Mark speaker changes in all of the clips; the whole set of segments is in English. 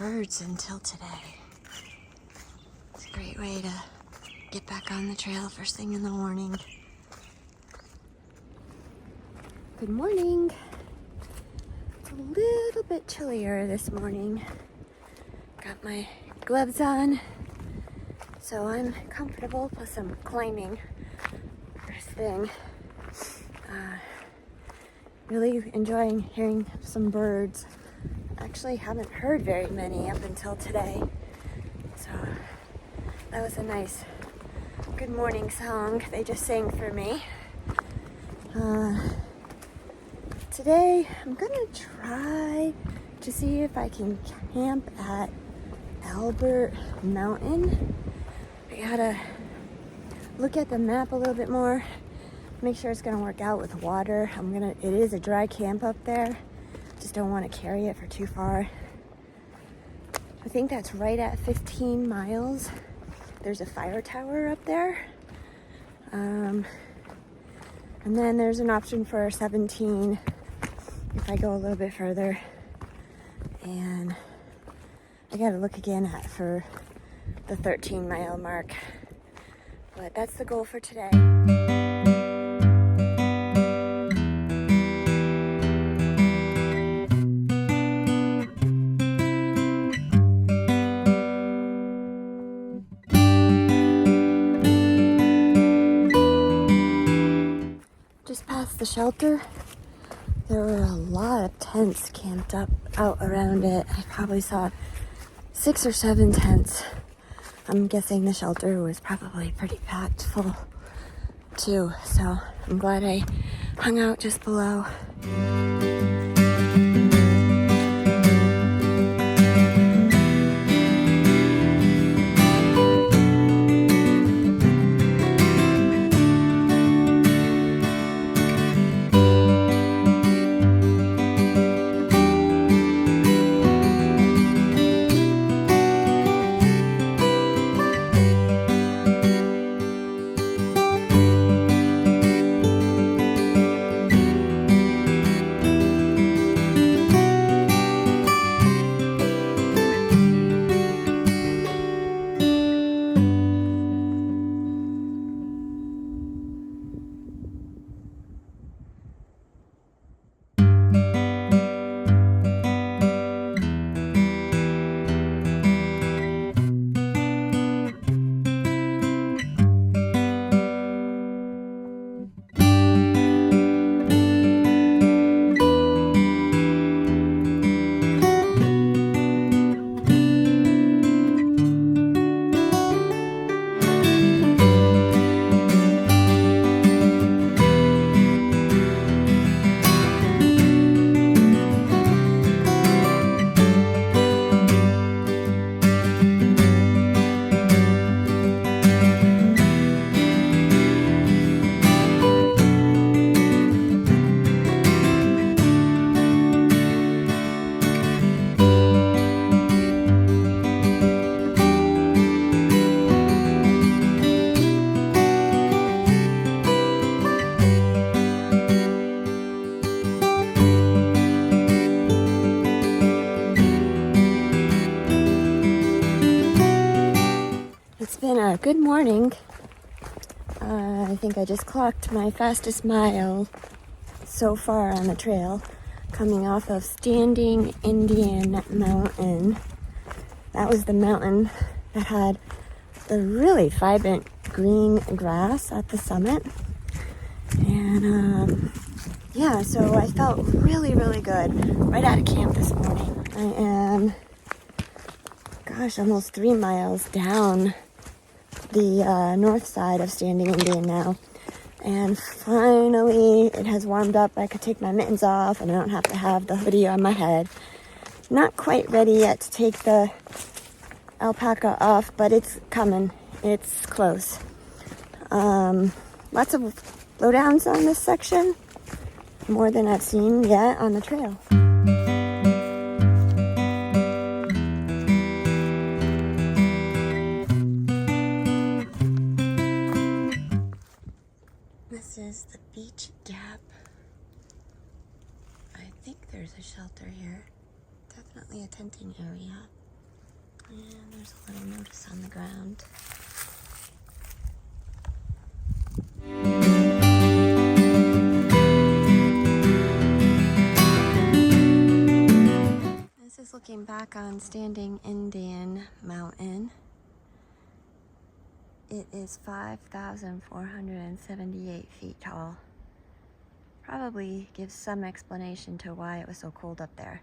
Speaker 1: birds until today. It's a great way to get back on the trail first thing in the morning. Good morning. It's a little bit chillier this morning. Got my gloves on, so I'm comfortable, plus I'm climbing first thing. Really enjoying hearing some birds. Actually haven't heard very many up until today, so that was a nice good morning song they just sang for me. Today I'm gonna try to see if I can camp at Albert Mountain. I gotta look at the map a little bit more, make sure it's gonna work out with water. It is a dry camp up there. Just don't want to carry it for too far. I think that's right at 15 miles. There's a fire tower up there. And then there's an option for 17 if I go a little bit further. And I gotta look again for the 13-mile mark. But that's the goal for today. Just past the shelter, there were a lot of tents camped up out around it. I probably saw 6 or 7 tents. I'm guessing the shelter was probably pretty packed full too, so I'm glad I hung out just below. It's been a good morning. I think I just clocked my fastest mile so far on the trail, coming off of Standing Indian Mountain. That was the mountain that had the really vibrant green grass at the summit. And yeah, so I felt really, really good right out of camp this morning. I am, almost 3 miles down the north side of Standing Indian now, and finally it has warmed up. I could take my mittens off and I don't have to have the hoodie on my head. Not quite ready yet to take the alpaca off, but it's coming. It's close. Lots of lowdowns on this section, more than I've seen yet on the trail. This is the Beach Gap. I think there's a shelter here. Definitely a tenting area. And there's a little notice on the ground. This is looking back on Standing Indian Mountain. It is 5,478 feet tall. Probably gives some explanation to why it was so cold up there.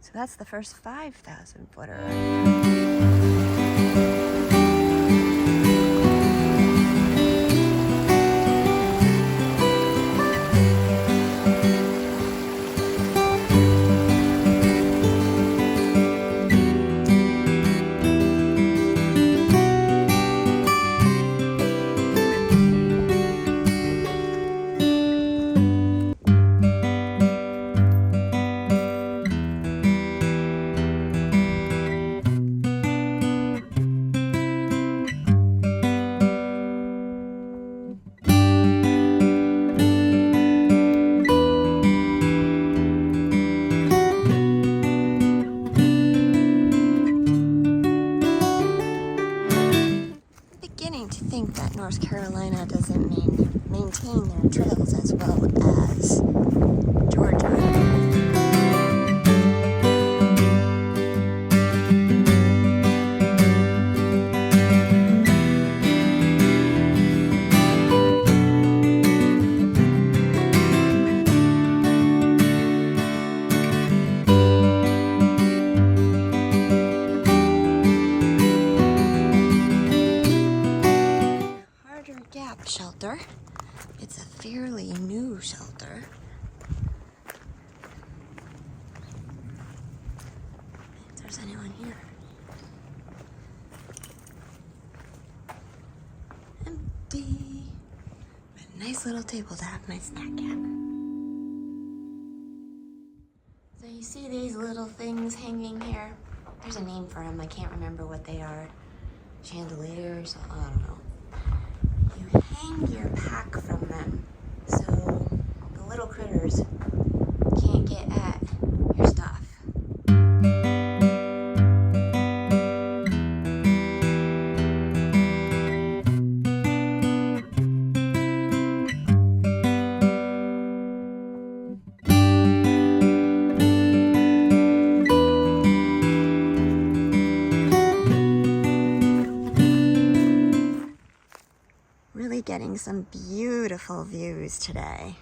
Speaker 1: So that's the first 5,000 footer. To think that North Carolina doesn't maintain their trails as well as Georgia. Shelter. It's a fairly new shelter. If there's anyone here. Empty. But a nice little table to have my snack at. So you see these little things hanging here? There's a name for them. I can't remember what they are. Chandeliers? I don't know. You hang your pack from them so the little critters can't get at your stuff. Really getting some beautiful views today.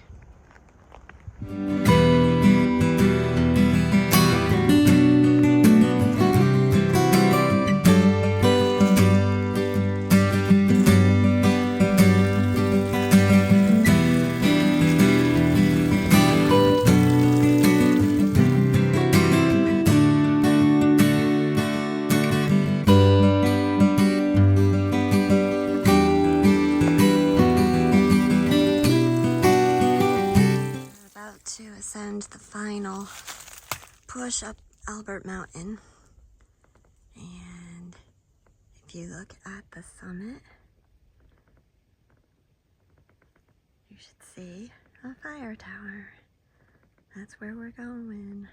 Speaker 1: Ascend the final push up Albert Mountain, and if you look at the summit, you should see a fire tower. That's where we're going.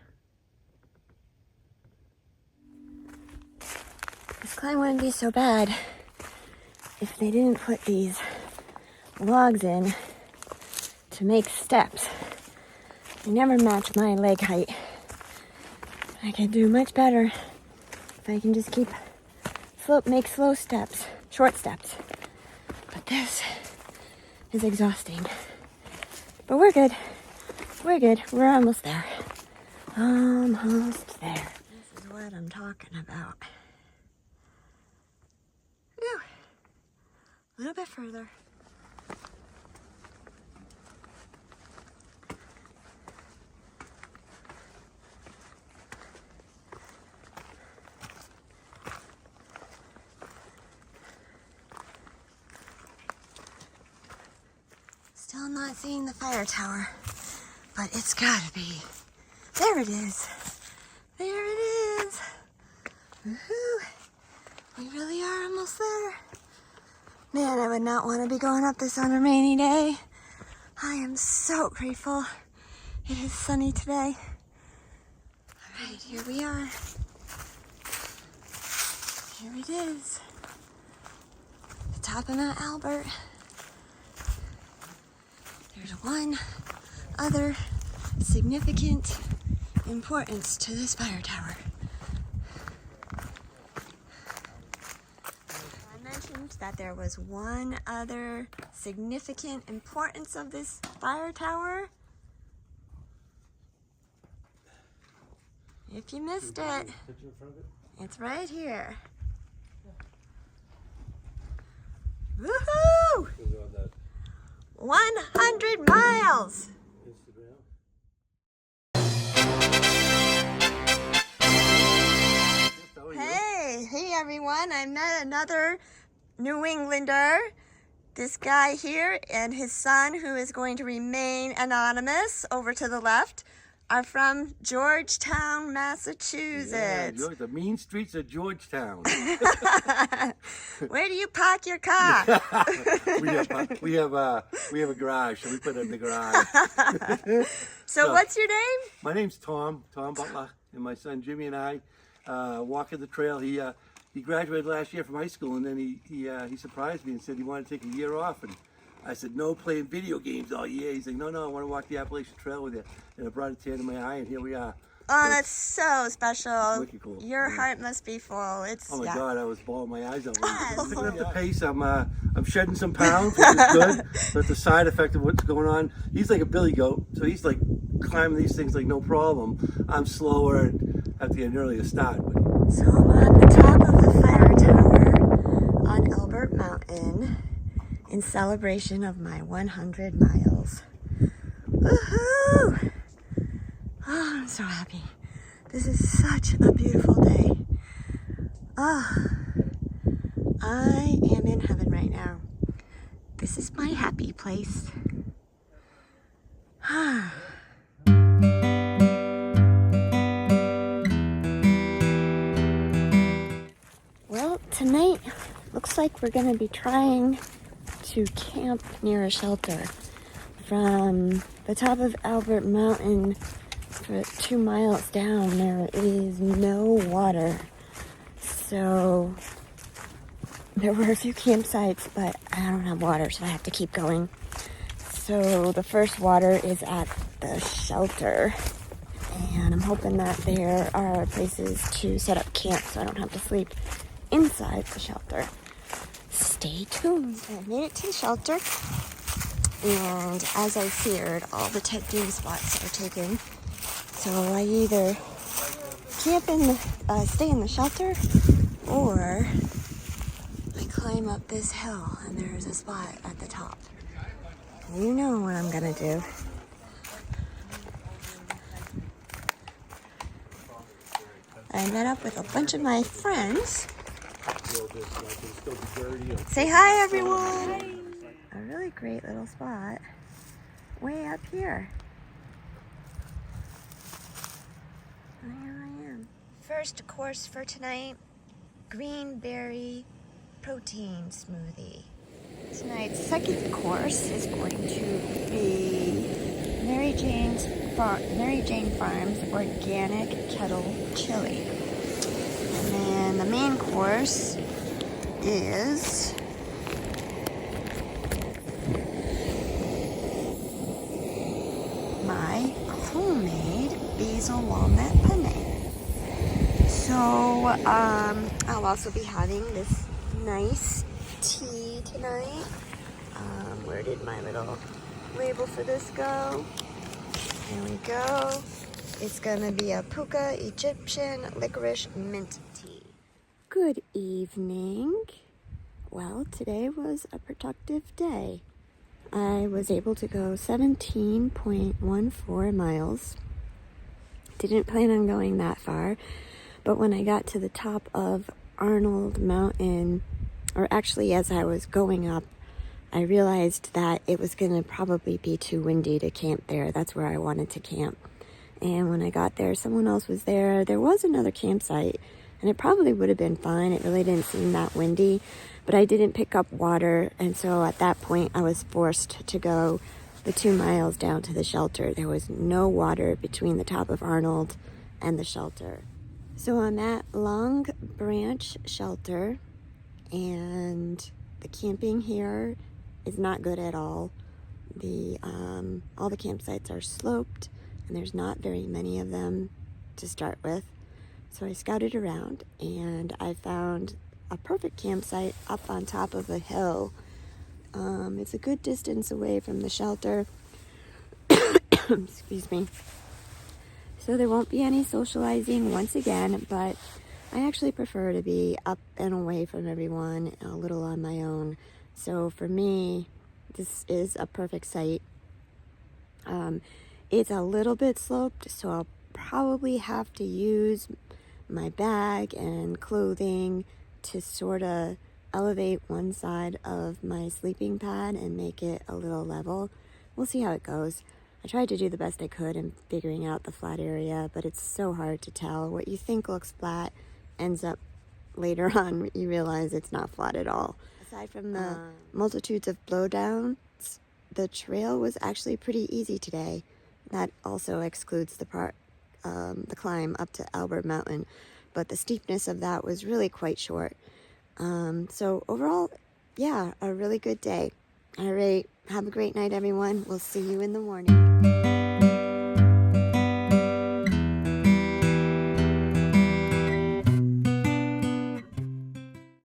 Speaker 1: This climb wouldn't be so bad if they didn't put these logs in to make steps. They never match my leg height. I can do much better if I can just make slow steps, short steps. But this is exhausting. But we're good. We're good. We're almost there. Almost there. This is what I'm talking about. Whew. A little bit further. Still not seeing the fire tower, but it's gotta be. There it is. There it is. Woohoo! We really are almost there. Man, I would not want to be going up this on a rainy day. I am so grateful it is sunny today. All right, here we are. Here it is. The top of Mount Albert. There's one other significant importance to this fire tower. I mentioned that there was one other significant importance of this fire tower. If you missed it, it's right here. Woohoo! 100 miles! Hey everyone, I met another New Englander. This guy here and his son, who is going to remain anonymous over to the left, are from Georgetown, Massachusetts.
Speaker 2: Yeah, the mean streets of Georgetown.
Speaker 1: Where do you park your car?
Speaker 2: we have a garage, so we put it in the garage.
Speaker 1: So what's your name?
Speaker 2: My name's Tom Butler, and my son Jimmy and I walking the trail. He graduated last year from high school, and then he surprised me and said he wanted to take a year off, and I said, no, playing video games all year. He's like, no, I want to walk the Appalachian Trail with you. And I brought a tear to my eye, and here we are.
Speaker 1: Oh, that's so special.
Speaker 2: Wicked cool.
Speaker 1: Your heart must be full.
Speaker 2: Oh my God, I was bawling my eyes out. Picking up the pace, I'm shedding some pounds, which is good. But the side effect of what's going on, he's like a billy goat, so he's like climbing these things like no problem. I'm slower and have to get an earlier start.
Speaker 1: So I'm on the top of the fire tower on Albert Mountain in celebration of my 100 miles. Woohoo! Oh, I'm so happy. This is such a beautiful day. Oh, I am in heaven right now. This is my happy place. Well, tonight looks like we're going to be trying to camp near a shelter. From the top of Albert Mountain for 2 miles down, there is no water. So there were a few campsites, but I don't have water, so I have to keep going. So the first water is at the shelter, and I'm hoping that there are places to set up camp so I don't have to sleep inside the shelter. Stay tuned. I made it to the shelter, and as I feared, all the tent-doing spots are taken. So I either stay in the shelter, or I climb up this hill, and there's a spot at the top. You know what I'm gonna do. I met up with a bunch of my friends. Say hi, everyone! A really great little spot way up here. Here I am. First course for tonight, green berry protein smoothie. Tonight's second course is going to be Mary Jane Farms organic kettle chili. And then the main course is my homemade basil walnut penne. So I'll also be having this nice tea tonight. Where did my little label for this go? There we go. It's gonna be a Puka Egyptian licorice mint tea. Good evening. Well, today was a productive day. I was able to go 17.14 miles. Didn't plan on going that far, but when I got to the top of Arnold Mountain, or actually as I was going up, I realized that it was going to probably be too windy to camp there. That's where I wanted to camp. And when I got there, someone else was there. There was another campsite, and it probably would have been fine. It really didn't seem that windy, but I didn't pick up water, and so at that point I was forced to go the 2 miles down to the shelter. There was no water between the top of Arnold and the shelter. So I'm at Long Branch Shelter, and the camping here is not good at all. All the campsites are sloped, and there's not very many of them to start with. So I scouted around, and I found a perfect campsite up on top of a hill. It's a good distance away from the shelter. Excuse me. So there won't be any socializing once again, but I actually prefer to be up and away from everyone, a little on my own. So for me, this is a perfect site. It's a little bit sloped, so I'll probably have to use my bag and clothing to sort of elevate one side of my sleeping pad and make it a little level. We'll see how it goes. I tried to do the best I could in figuring out the flat area, but it's so hard to tell. What you think looks flat ends up later on, you realize it's not flat at all. Aside from the multitudes of blowdowns, the trail was actually pretty easy today. That also excludes the climb up to Albert Mountain, but the steepness of that was really quite short. So overall, yeah, a really good day. All right, have a great night, everyone. We'll see you in the morning.